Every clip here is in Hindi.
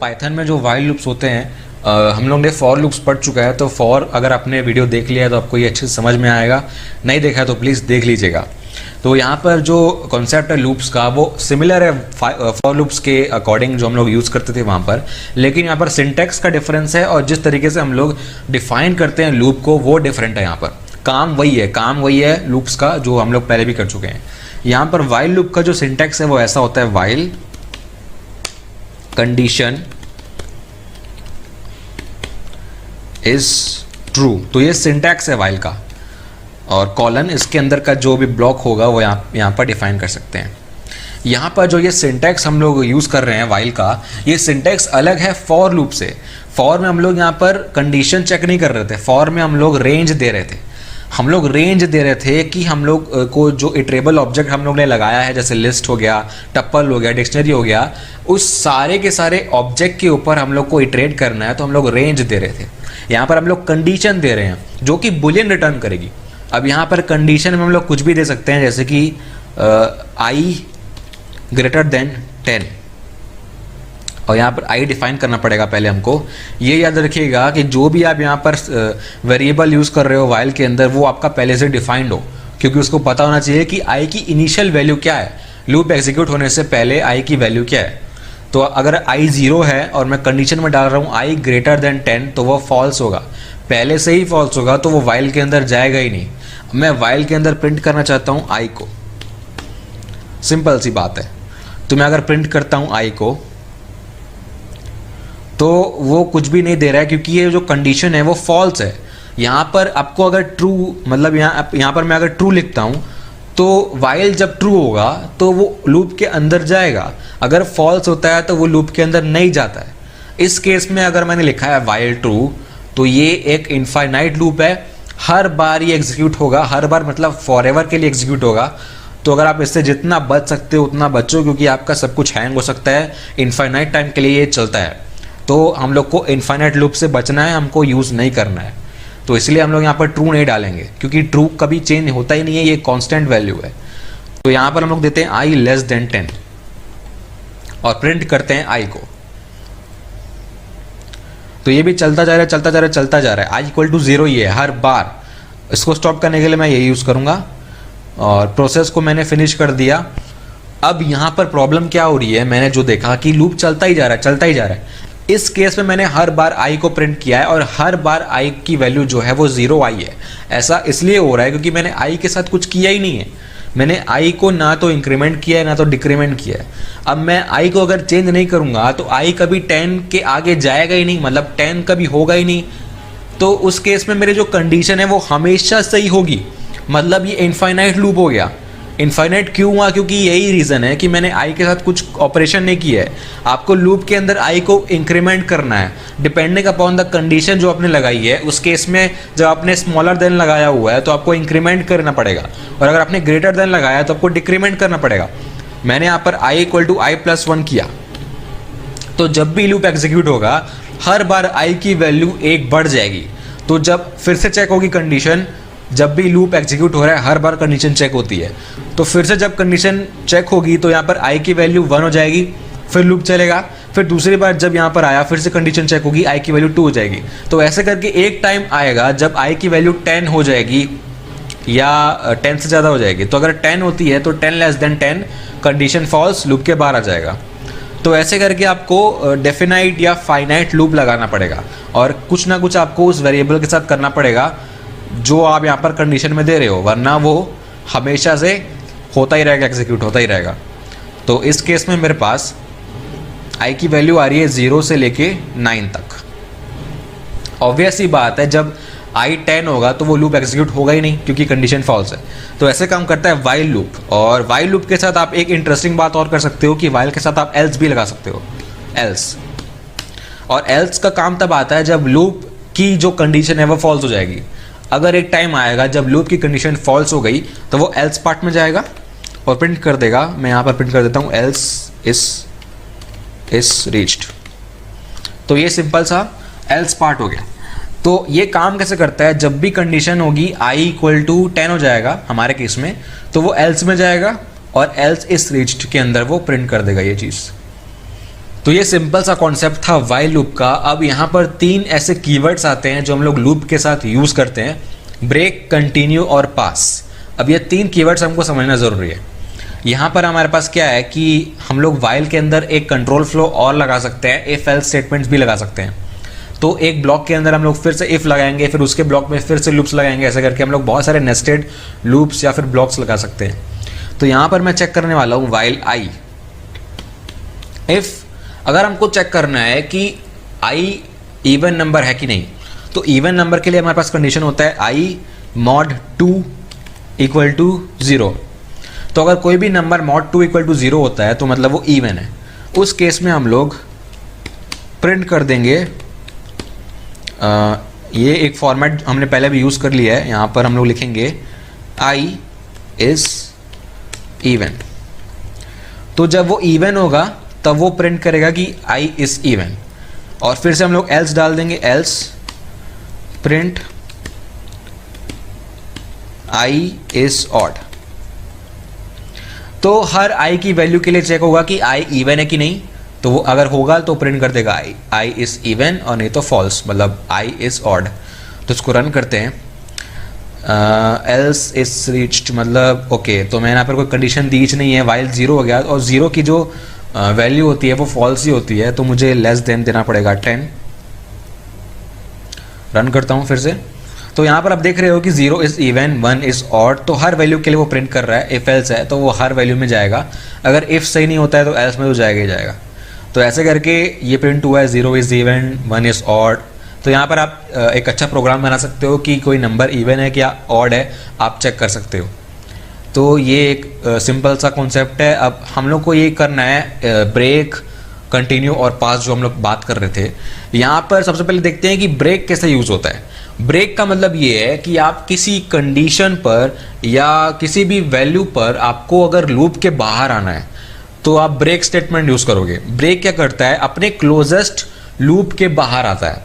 पाइथन में जो वाइल लूप्स होते हैं, हम लोग ने फॉर लूप्स पढ़ चुका है, तो फॉर अगर आपने वीडियो देख लिया है तो आपको ये अच्छे से समझ में आएगा, नहीं देखा है तो प्लीज़ देख लीजिएगा। तो यहाँ पर जो कॉन्सेप्ट है लूप्स का वो सिमिलर है फॉर लूप्स के अकॉर्डिंग जो हम लोग यूज़ करते थे वहाँ पर, लेकिन यहाँ पर सिंटैक्स का डिफरेंस है और जिस तरीके से हम लोग डिफाइन करते हैं लूप को वो डिफरेंट है। यहाँ पर काम वही है लूप्स का जो हम लोग पहले भी कर चुके हैं। यहाँ पर वाइल लूप का जो सिंटैक्स है वो ऐसा होता है, वाइल कंडीशन इज ट्रू, तो ये सिंटैक्स है वाइल का, और कॉलन इसके अंदर का जो भी ब्लॉक होगा वो यहाँ पर डिफाइन कर सकते हैं। यहाँ पर जो ये सिंटैक्स हम लोग यूज़ कर रहे हैं वाइल का, ये सिंटैक्स अलग है फॉर लूप से। फॉर में हम लोग यहाँ पर कंडीशन चेक नहीं कर रहे थे, फॉर में हम लोग रेंज दे रहे थे। हम लोग रेंज दे रहे थे कि हम लोग को जो इटरेबल ऑब्जेक्ट हम लोग ने लगाया है, जैसे लिस्ट हो गया, टप्पल हो गया, डिक्शनरी हो गया, उस सारे के सारे ऑब्जेक्ट के ऊपर हम लोग को इटरेट करना है, तो हम लोग रेंज दे रहे थे। यहाँ पर हम लोग कंडीशन दे रहे हैं जो कि बुलियन रिटर्न करेगी। अब यहाँ पर कंडीशन में हम लोग कुछ भी दे सकते हैं, जैसे कि आई ग्रेटर देन 10, और यहाँ पर आई डिफाइन करना पड़ेगा पहले हमको। ये याद रखिएगा कि जो भी आप यहाँ पर वेरिएबल यूज़ कर रहे हो वाइल के अंदर, वो आपका पहले से डिफाइंड हो, क्योंकि उसको पता होना चाहिए कि आई की इनिशियल वैल्यू क्या है, लूप एग्जीक्यूट होने से पहले आई की वैल्यू क्या है। तो अगर आई 0 है और मैं कंडीशन में डाल रहा हूँ आई ग्रेटर देन 10, तो वो फॉल्स होगा, पहले से ही फॉल्स होगा, तो वो वाइल के अंदर जाएगा ही नहीं। मैं वाइल के अंदर प्रिंट करना चाहता हूँ आई को, सिंपल सी बात है। तो मैं अगर प्रिंट करता हूँ आई को, तो वो कुछ भी नहीं दे रहा है, क्योंकि ये जो कंडीशन है वो फॉल्स है। यहाँ पर आपको अगर ट्रू, मतलब यहाँ पर मैं अगर ट्रू लिखता हूँ तो वाइल जब ट्रू होगा तो वो लूप के अंदर जाएगा, अगर फॉल्स होता है तो वो लूप के अंदर नहीं जाता है। इस केस में अगर मैंने लिखा है वाइल ट्रू, तो ये एक इनफाइनाइट लूप है, हर बार ये एग्जीक्यूट होगा, हर बार मतलब फॉरएवर के लिए एग्जीक्यूट होगा। तो अगर आप इससे जितना बच सकते हो उतना बचो, क्योंकि आपका सब कुछ हैंग हो सकता है, इनफाइनाइट टाइम के लिए ये चलता है। तो हम लोग को इनफाइनाइट लूप से बचना है, हमको यूज़ नहीं करना है, तो इसलिए हम लोग यहाँ पर ट्रू नहीं डालेंगे, क्योंकि ट्रू कभी चेंज होता ही नहीं है, ये कांस्टेंट वैल्यू है। तो यहाँ पर हम लोग देते हैं आई लेस देन 10 और प्रिंट करते हैं आई को। तो ये भी चलता जा रहा है, आई इक्वल टू 0 ही है हर बार। इसको स्टॉप करने के लिए मैं ये यूज़ करूँगा, और प्रोसेस को मैंने फिनिश कर दिया। अब यहाँ पर प्रॉब्लम क्या हो रही है, मैंने जो देखा कि लूप चलता ही जा रहा है। इस केस में मैंने हर बार आई को प्रिंट किया है और हर बार आई की वैल्यू जो है वो 0 आई है। ऐसा इसलिए हो रहा है क्योंकि मैंने आई के साथ कुछ किया ही नहीं है, मैंने आई को ना तो इंक्रीमेंट किया है ना तो डिक्रीमेंट किया है। अब मैं आई को अगर चेंज नहीं करूँगा तो आई कभी 10 के आगे जाएगा ही नहीं, मतलब 10 कभी होगा ही नहीं। तो उस केस में मेरी जो कंडीशन है वो हमेशा सही होगी, मतलब ये इनफाइनाइट लूप हो गया। इनफाइनाइट क्यों हुआ, क्योंकि यही रीज़न है कि मैंने आई के साथ कुछ ऑपरेशन नहीं किया है। आपको लूप के अंदर आई को इंक्रीमेंट करना है डिपेंडिंग अपॉन द कंडीशन जो आपने लगाई है। उस केस में जब आपने स्मॉलर देन लगाया हुआ है तो आपको इंक्रीमेंट करना पड़ेगा, और अगर आपने ग्रेटर देन लगाया तो आपको डिक्रीमेंट करना पड़ेगा। मैंने यहाँ पर I equal to I plus 1 किया, तो जब भी लूप एग्जीक्यूट होगा हर बार आई की वैल्यू 1 बढ़ जाएगी। तो जब फिर से चेक होगी कंडीशन, जब भी लूप एग्जीक्यूट हो रहा है हर बार कंडीशन चेक होती है, तो फिर से जब कंडीशन चेक होगी तो यहाँ पर आई की वैल्यू 1 हो जाएगी, फिर लूप चलेगा। फिर दूसरी बार जब यहाँ पर आया फिर से कंडीशन चेक होगी, आई की वैल्यू 2 हो जाएगी। तो ऐसे करके एक टाइम आएगा जब आई की वैल्यू 10 हो जाएगी या 10 से ज़्यादा हो जाएगी। तो अगर 10 होती है तो 10 less than 10 condition false, loop के बाहर आ जाएगा। तो ऐसे करके आपको डेफिनाइट या फाइनाइट लूप लगाना पड़ेगा, और कुछ ना कुछ आपको उस वेरिएबल के साथ करना पड़ेगा जो आप यहाँ पर कंडीशन में दे रहे हो, वरना वो हमेशा से होता ही रहेगा, एग्जीक्यूट होता ही रहेगा। तो इस केस में मेरे पास आई की वैल्यू आ रही है 0 से लेके 9 तक। ऑब्वियस ही बात है, जब आई 10 होगा तो वो लूप एग्जीक्यूट होगा ही नहीं, क्योंकि कंडीशन फॉल्स है। तो ऐसे काम करता है वाइल लूप। और वाइल लूप के साथ आप एक इंटरेस्टिंग बात और कर सकते हो कि वाइल के साथ आप एल्स भी लगा सकते हो, एल्स। और एल्स का काम तब आता है जब लूप की जो कंडीशन है वो फॉल्स हो जाएगी। अगर एक टाइम आएगा जब लूप की कंडीशन फॉल्स हो गई तो वो एल्स पार्ट में जाएगा और प्रिंट कर देगा। मैं यहाँ पर प्रिंट कर देता हूँ एल्स इज रीच्ड। तो ये सिंपल सा एल्स पार्ट हो गया। तो ये काम कैसे करता है, जब भी कंडीशन होगी आई इक्वल टू 10 हो जाएगा हमारे केस में, तो वो एल्स में जाएगा और एल्स इज रीच्ड के अंदर वो प्रिंट कर देगा ये चीज़। तो ये सिंपल सा कॉन्सेप्ट था वाइल लूप का। अब यहाँ पर 3 ऐसे कीवर्ड्स आते हैं जो हम लोग लूप के साथ यूज़ करते हैं, ब्रेक, कंटिन्यू और पास। अब ये 3 कीवर्ड्स हमको समझना ज़रूरी है। यहाँ पर हमारे पास क्या है कि हम लोग वाइल के अंदर एक कंट्रोल फ्लो और लगा सकते हैं, इफ एल्स स्टेटमेंट्स भी लगा सकते हैं। तो एक ब्लॉक के अंदर हम लोग फिर से इफ लगाएंगे, फिर उसके ब्लॉक में फिर से लूप्स लगाएंगे, ऐसे करके हम लोग बहुत सारे नेस्टेड लूप्स या फिर ब्लॉक्स लगा सकते हैं। तो यहाँ पर मैं चेक करने वाला हूँ वाइल आई। इफ अगर हमको चेक करना है कि आई इवन नंबर है कि नहीं, तो इवन नंबर के लिए हमारे पास कंडीशन होता है आई मॉड 2 इक्वल टू 0। तो अगर कोई भी नंबर मॉड 2 इक्वल टू 0 होता है तो मतलब वो इवन है। उस केस में हम लोग प्रिंट कर देंगे, ये एक फॉर्मेट हमने पहले भी यूज़ कर लिया है। यहाँ पर हम लोग लिखेंगे आई इज़ इवन। तो जब वो इवन होगा तब वो प्रिंट करेगा कि आई इज़ इवन। और फिर से हम लोग एल्स डाल देंगे, else print I is odd. तो हर आई की वैल्यू के लिए चेक होगा कि आई इवन है कि नहीं। तो वो अगर होगा तो प्रिंट कर देगा आई इज़ इवन, और नहीं तो फॉल्स, मतलब आई इज़ ऑड। तो इसको रन करते हैं। एल्स इज रीच्ड मतलब ओके, तो मैंने यहाँ पर कोई कंडीशन दी नहीं है, वाइल 0 हो गया और 0 की जो वैल्यू होती है वो फॉल्स ही होती है, तो मुझे लेस देन देना पड़ेगा 10। रन करता हूँ फिर से। तो यहाँ पर आप देख रहे हो कि 0 इज़ इवन, 1 इज़ ऑड। तो हर वैल्यू के लिए वो प्रिंट कर रहा है। इफ एल्स है तो वो हर वैल्यू में जाएगा, अगर इफ सही नहीं होता है तो एल्स में तो जाएगा ही जाएगा। तो ऐसे करके ये प्रिंट हुआ है 0 इज़ इवन, 1 इज़ ऑड। तो यहाँ पर आप एक अच्छा प्रोग्राम बना सकते हो कि कोई नंबर इवन है क्या ऑड है, आप चेक कर सकते हो। तो ये एक सिंपल सा कॉन्सेप्ट है। अब हम लोग को ये करना है ब्रेक, कंटिन्यू और पास, जो हम लोग बात कर रहे थे। यहाँ पर सबसे पहले देखते हैं कि ब्रेक कैसे यूज़ होता है। ब्रेक का मतलब ये है कि आप किसी कंडीशन पर या किसी भी वैल्यू पर आपको अगर लूप के बाहर आना है तो आप ब्रेक स्टेटमेंट यूज़ करोगे। ब्रेक क्या करता है, अपने क्लोजेस्ट लूप के बाहर आता है।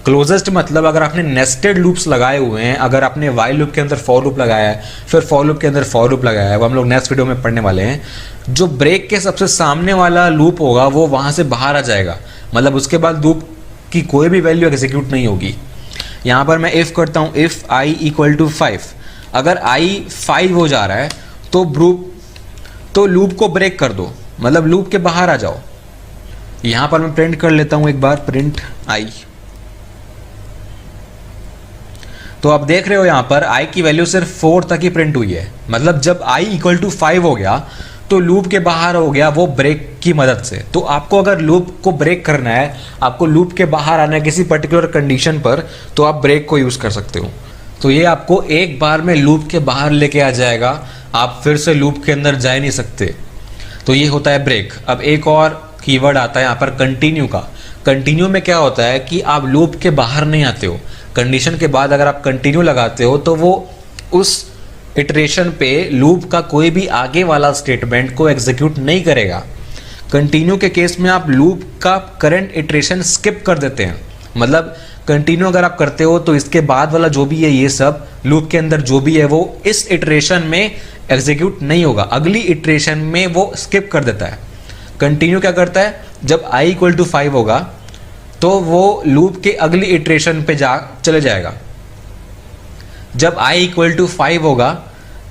क्लोजेस्ट मतलब अगर आपने नेस्टेड लूप्स लगाए हुए हैं, अगर आपने वाइल लूप के अंदर फॉर लूप लगाया है, फिर फॉर लूप के अंदर फॉर लूप लगाया है, वो हम लोग नेक्स्ट वीडियो में पढ़ने वाले हैं। जो ब्रेक के सबसे सामने वाला लूप होगा वो वहाँ से बाहर आ जाएगा, मतलब उसके बाद लूप की कोई भी वैल्यू एग्जीक्यूट नहीं होगी। यहाँ पर मैं इफ़ करता हूँ, इफ़ आई इक्वल टू 5। अगर आई 5 हो जा रहा है तो लूप को ब्रेक कर दो, मतलब लूप के बाहर आ जाओ। यहाँ पर मैं प्रिंट कर लेता हूँ एक बार, प्रिंट आई। तो आप देख रहे हो यहाँ पर आई की वैल्यू सिर्फ 4 तक ही प्रिंट हुई है, मतलब जब आई इक्वल टू 5 हो गया तो लूप के बाहर हो गया वो ब्रेक की मदद से। तो आपको अगर लूप को ब्रेक करना है, आपको लूप के बाहर आना है किसी पर्टिकुलर कंडीशन पर, तो आप ब्रेक को यूज़ कर सकते हो। तो ये आपको एक बार में लूप के बाहर लेके आ जाएगा, आप फिर से लूप के अंदर जा ही नहीं सकते। तो ये होता है ब्रेक। अब एक और कीवर्ड आता है यहाँ पर कंटिन्यू का। कंटिन्यू में क्या होता है कि आप लूप के बाहर नहीं आते हो, कंडीशन के बाद अगर आप कंटिन्यू लगाते हो तो वो उस इटरेशन पे लूप का कोई भी आगे वाला स्टेटमेंट को एग्जीक्यूट नहीं करेगा। कंटिन्यू के केस में आप लूप का करंट इटरेशन स्किप कर देते हैं, मतलब कंटिन्यू अगर आप करते हो तो इसके बाद वाला जो भी है ये सब लूप के अंदर जो भी है वो इस इटरेशन में एग्जीक्यूट नहीं होगा, अगली इटरेशन में वो स्किप कर देता है। कंटिन्यू क्या करता है, जब i इक्वल टू 5 होगा तो वो लूप के अगली इटरेशन पे चले जाएगा। जब i इक्वल टू 5 होगा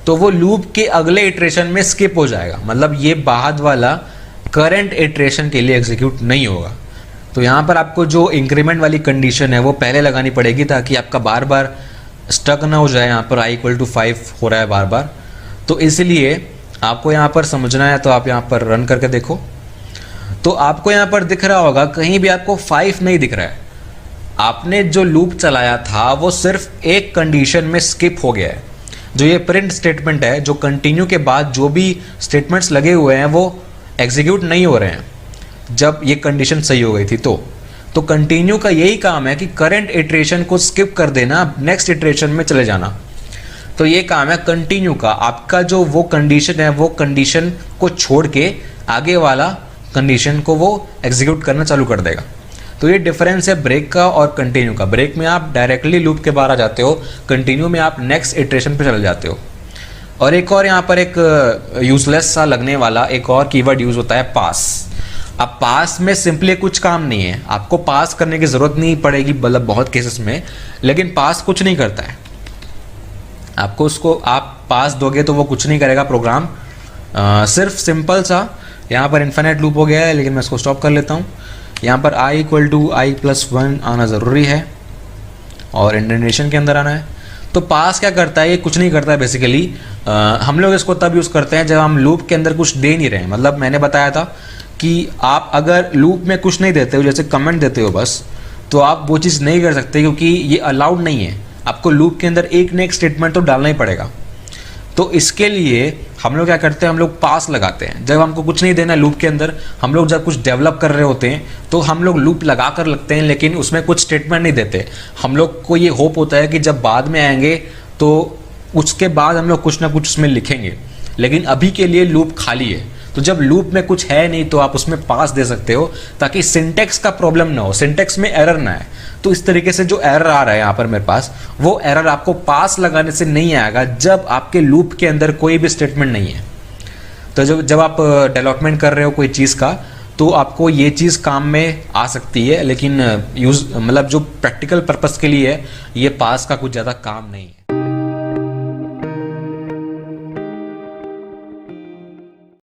तो वो लूप के अगले इटरेशन में स्किप हो जाएगा, मतलब ये बाद वाला करंट इटरेशन के लिए एग्जीक्यूट नहीं होगा। तो यहाँ पर आपको जो इंक्रीमेंट वाली कंडीशन है वो पहले लगानी पड़ेगी ताकि आपका बार बार स्टक ना हो जाए। यहाँ पर i इक्वल टू 5 हो रहा है बार बार, तो इसलिए आपको यहाँ पर समझना है। तो आप यहाँ पर रन करके देखो तो आपको यहाँ पर दिख रहा होगा, कहीं भी आपको 5 नहीं दिख रहा है। आपने जो लूप चलाया था वो सिर्फ एक कंडीशन में स्किप हो गया है। जो ये प्रिंट स्टेटमेंट है, जो कंटिन्यू के बाद जो भी स्टेटमेंट्स लगे हुए हैं वो एग्जीक्यूट नहीं हो रहे हैं जब ये कंडीशन सही हो गई थी। तो कंटिन्यू का यही काम है कि करंट इटरेशन को स्किप कर देना, नेक्स्ट इटरेशन में चले जाना। तो ये काम है कंटिन्यू का। आपका जो वो कंडीशन है वो कंडीशन को छोड़ के आगे वाला कंडीशन को वो एग्जीक्यूट करना चालू कर देगा। तो ये डिफरेंस है ब्रेक का और कंटिन्यू का। ब्रेक में आप डायरेक्टली लूप के बाहर आ जाते हो, कंटिन्यू में आप नेक्स्ट इटरेशन पे चले जाते हो। और एक और यहाँ पर एक यूजलेस सा लगने वाला एक और कीवर्ड यूज होता है पास। अब पास में सिंपली कुछ काम नहीं है, आपको पास करने की ज़रूरत नहीं पड़ेगी मतलब बहुत केसेस में, लेकिन पास कुछ नहीं करता है। आपको उसको आप पास दोगे तो वो कुछ नहीं करेगा प्रोग्राम। सिर्फ सिंपल सा यहाँ पर इन्फिनिट लूप हो गया है, लेकिन मैं इसको स्टॉप कर लेता हूँ। यहाँ पर i = i+1 आना ज़रूरी है और इंडेंटेशन के अंदर आना है। तो पास क्या करता है, ये कुछ नहीं करता है बेसिकली। हम लोग इसको तब यूज़ करते हैं जब हम लूप के अंदर कुछ दे नहीं रहे हैं। मतलब मैंने बताया था कि आप अगर लूप में कुछ नहीं देते हो, जैसे कमेंट देते हो बस, तो आप वो चीज़ नहीं कर सकते क्योंकि ये अलाउड नहीं है। आपको लूप के अंदर एक न एक स्टेटमेंट तो डालना ही पड़ेगा। तो इसके लिए हम लोग क्या करते हैं, हम लोग पास लगाते हैं। जब हमको कुछ नहीं देना लूप के अंदर, हम लोग जब कुछ डेवलप कर रहे होते हैं तो हम लोग लूप लगा कर लगते हैं, लेकिन उसमें कुछ स्टेटमेंट नहीं देते। हम लोग को ये होप होता है कि जब बाद में आएंगे तो उसके बाद हम लोग कुछ ना कुछ उसमें लिखेंगे, लेकिन अभी के लिए लूप खाली है। तो जब लूप में कुछ है नहीं तो आप उसमें पास दे सकते हो ताकि सिंटेक्स का प्रॉब्लम ना हो, सिंटेक्स में एरर ना है। तो इस तरीके से जो एरर आ रहा है यहाँ पर मेरे पास, वो एरर आपको पास लगाने से नहीं आएगा जब आपके लूप के अंदर कोई भी स्टेटमेंट नहीं है। तो जब आप डेवलपमेंट कर रहे हो कोई चीज़ का, तो आपको ये चीज़ काम में आ सकती है, लेकिन यूज़ मतलब जो प्रैक्टिकल पर्पस के लिए है, ये पास का कुछ ज़्यादा काम नहीं है।